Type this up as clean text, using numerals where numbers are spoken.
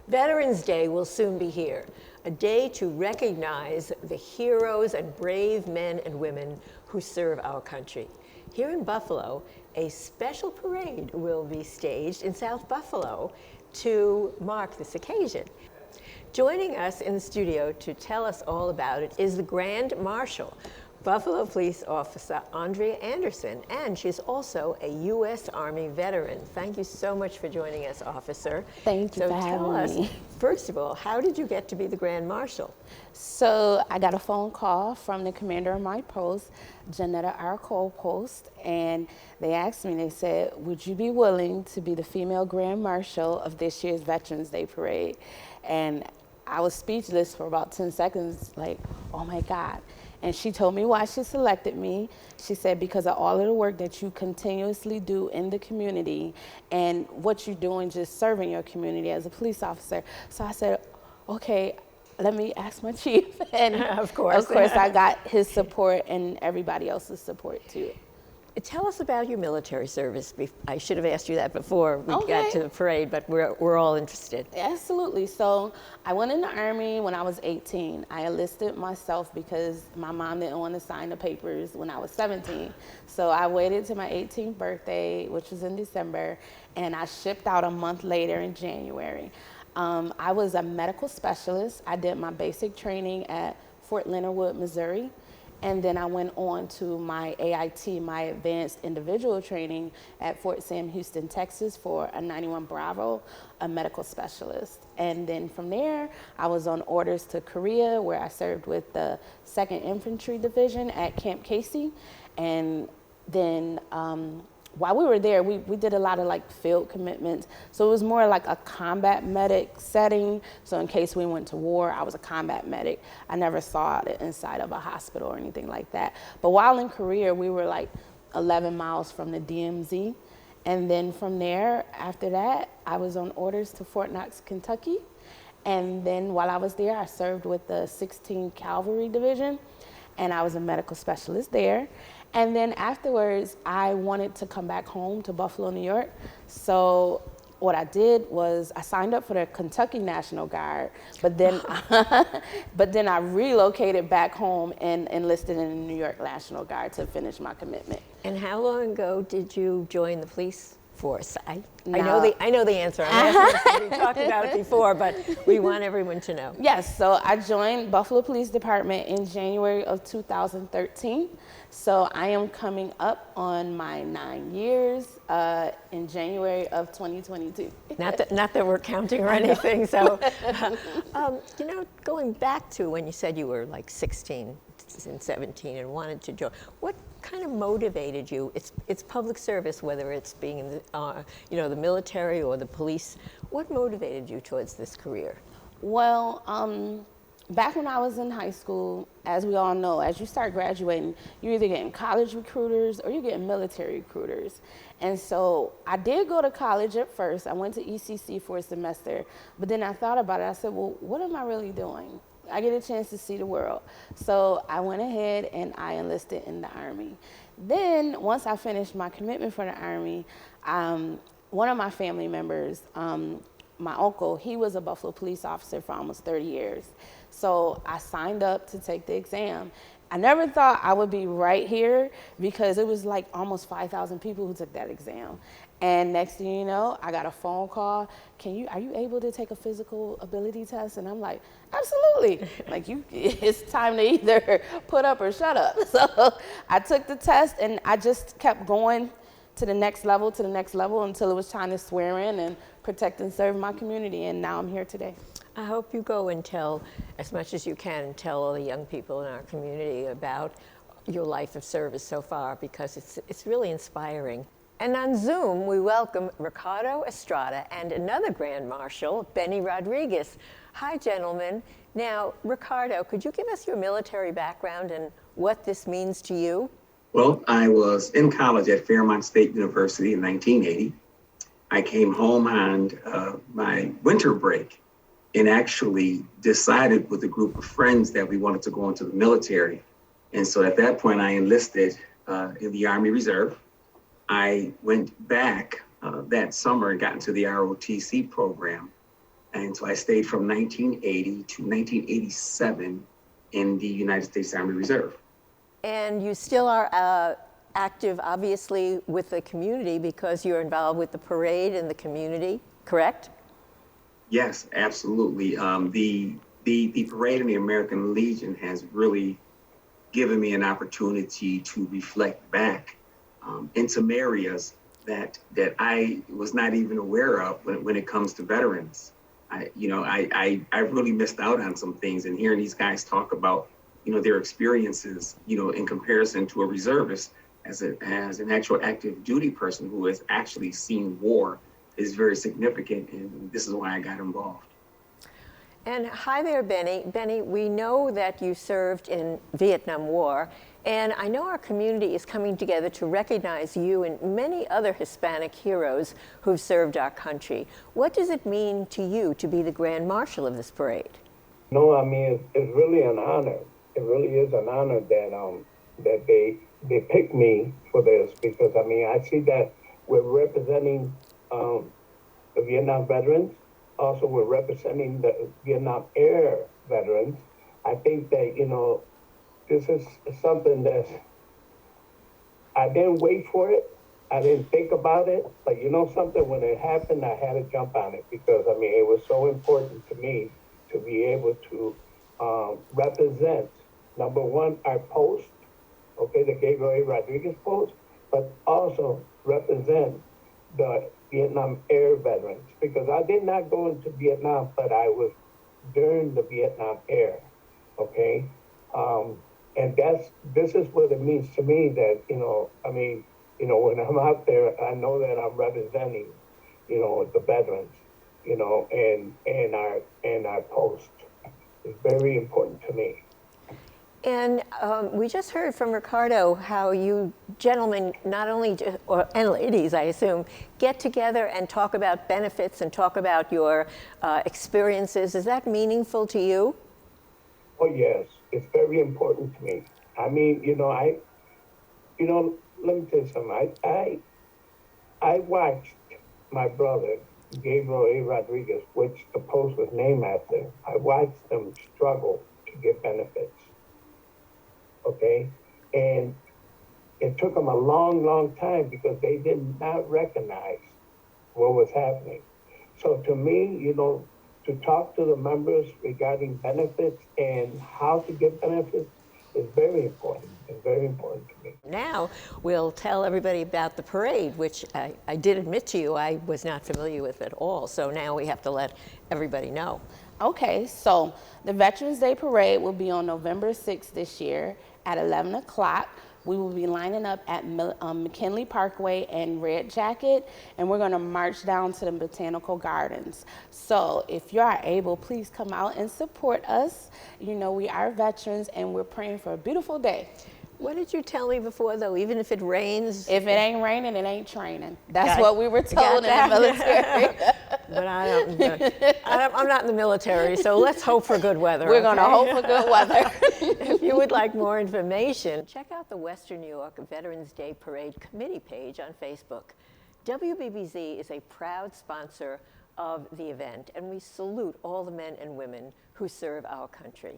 Veterans Day will soon be here, a day to recognize the heroes and brave men and women who serve our country. Here in Buffalo, a special parade will be staged in South Buffalo to mark this occasion. Joining us in the studio to tell us all about it is the Grand Marshal, Buffalo Police Officer Andrea Anderson, and she's also a U.S. Army veteran. Thank you so much for joining us, Officer. Thank you for having me. First of all, how did you get to be the Grand Marshal? So I got a phone call from the commander of my post, Janetta R. Cole Post, and they asked me, they said, would you be willing to be the female Grand Marshal of this year's Veterans Day Parade? And I was speechless for about 10 seconds, like, oh my God. And she told me why she selected me. She said, because of all of the work that you continuously do in the community and what you're doing just serving your community as a police officer. So I said, okay, let me ask my chief. And of course I got his support and everybody else's support too. Tell us about your military service. I should have asked you that before we got to the parade, but we're all interested. Absolutely. So I went in the Army when I was 18. I enlisted myself because my mom didn't want to sign the papers when I was 17. So I waited to my 18th birthday, which was in December, and I shipped out a month later in January. I was a medical specialist. I did my basic training at Fort Leonard Wood, Missouri. And then I went on to my AIT, my advanced individual training at Fort Sam Houston, Texas for a 91 Bravo, a medical specialist. And then from there, I was on orders to Korea, where I served with the 2nd Infantry Division at Camp Casey. And then while we were there, we did a lot of like field commitments. So it was more like a combat medic setting. So in case we went to war, I was a combat medic. I never saw it inside of a hospital or anything like that. But while in Korea, we were like 11 miles from the DMZ. And then from there, after that, I was on orders to Fort Knox, Kentucky. And then while I was there, I served with the 16th Cavalry Division, and I was a medical specialist there. And then afterwards, I wanted to come back home to Buffalo, New York. So what I did was I signed up for the Kentucky National Guard, but then I relocated back home and enlisted in the New York National Guard to finish my commitment. And how long ago did you join the police force? I know the answer. I'm asking, we talked about it before, but we want everyone to know. Yes, so I joined Buffalo Police Department in January of 2013. So I am coming up on my 9 years in January of 2022. Not that we're counting or anything. So, you know, going back to when you said you were like 16 and 17 and wanted to join, what kind of motivated you? It's public service, whether it's being in the, you know, the military or the police. What motivated you towards this career? Well, back when I was in high school, as we all know, as you start graduating, you're either getting college recruiters or you're getting military recruiters. And so I did go to college at first. I went to ECC for a semester, but then I thought about it. I said, well, what am I really doing? I get a chance to see the world. So I went ahead and I enlisted in the Army. Then once I finished my commitment for the Army, one of my family members, my uncle, he was a Buffalo police officer for almost 30 years. So I signed up to take the exam. I never thought I would be right here because it was like almost 5,000 people who took that exam. And next thing you know, I got a phone call. Are you able to take a physical ability test? And I'm like, absolutely. Like, it's time to either put up or shut up. So I took the test and I just kept going to the next level until it was time to swear in and protect and serve my community. And now I'm here today. I hope you go and tell as much as you can and tell all the young people in our community about your life of service so far, because it's really inspiring. And on Zoom, we welcome Ricardo Estrada and another Grand Marshal, Benny Rodriguez. Hi, gentlemen. Now, Ricardo, could you give us your military background and what this means to you? Well, I was in college at Fairmont State University in 1980. I came home on my winter break and actually decided with a group of friends that we wanted to go into the military. And so at that point, I enlisted in the Army Reserve. I went back that summer and got into the ROTC program. And so I stayed from 1980 to 1987 in the United States Army Reserve. And you still are active, obviously, with the community because you're involved with the parade and the community, correct? Yes, absolutely. The parade and the American Legion has really given me an opportunity to reflect back in some areas that I was not even aware of when it comes to veterans. I really missed out on some things, and hearing these guys talk about, their experiences, in comparison to a reservist as an actual active duty person who has actually seen war is very significant, and this is why I got involved. And hi there, Benny. Benny, we know that you served in Vietnam War, and I know our community is coming together to recognize you and many other Hispanic heroes who've served our country. What does it mean to you to be the Grand Marshal of this parade? No, I mean, it's really an honor. It really is an honor that they picked me for this, because I mean, I see that we're representing the Vietnam veterans. Also, we're representing the Vietnam era veterans. I think that, this is something that I didn't wait for it. I didn't think about it, but something, when it happened, I had to jump on it, because I mean, it was so important to me to be able to represent, number one, our post, okay, the Gabriel A. Rodriguez post, but also represent the Vietnam era veterans, because I did not go into Vietnam, but I was during the Vietnam era, okay? And this is what it means to me, that, when I'm out there, I know that I'm representing, the veterans, and our post. It's very important to me. And we just heard from Ricardo how you gentlemen, not only, and ladies, I assume, get together and talk about benefits and talk about your experiences. Is that meaningful to you? Oh, yes. It's very important to me. I mean, let me tell you something. I watched my brother, Gabriel A. Rodriguez, which the post was named after. I watched them struggle to get benefits. Okay? And it took them a long, long time, because they did not recognize what was happening. So to me, to talk to the members regarding benefits and how to get benefits is very important. It's very important to me. Now we'll tell everybody about the parade, which I did admit to you I was not familiar with at all. So now we have to let everybody know. Okay, so the Veterans Day Parade will be on November 6th this year at 11 o'clock. We will be lining up at McKinley Parkway and Red Jacket, and we're going to march down to the Botanical Gardens. So if you are able, please come out and support us. We are veterans, and we're praying for a beautiful day. What did you tell me before, though? Even if it rains? If it ain't raining, it ain't training. That's what we were told in the military. But I'm not in the military, so let's hope for good weather. We're going to hope for good weather. If you would like more information, check out the Western New York Veterans Day Parade Committee page on Facebook. WBBZ is a proud sponsor of the event, and we salute all the men and women who serve our country.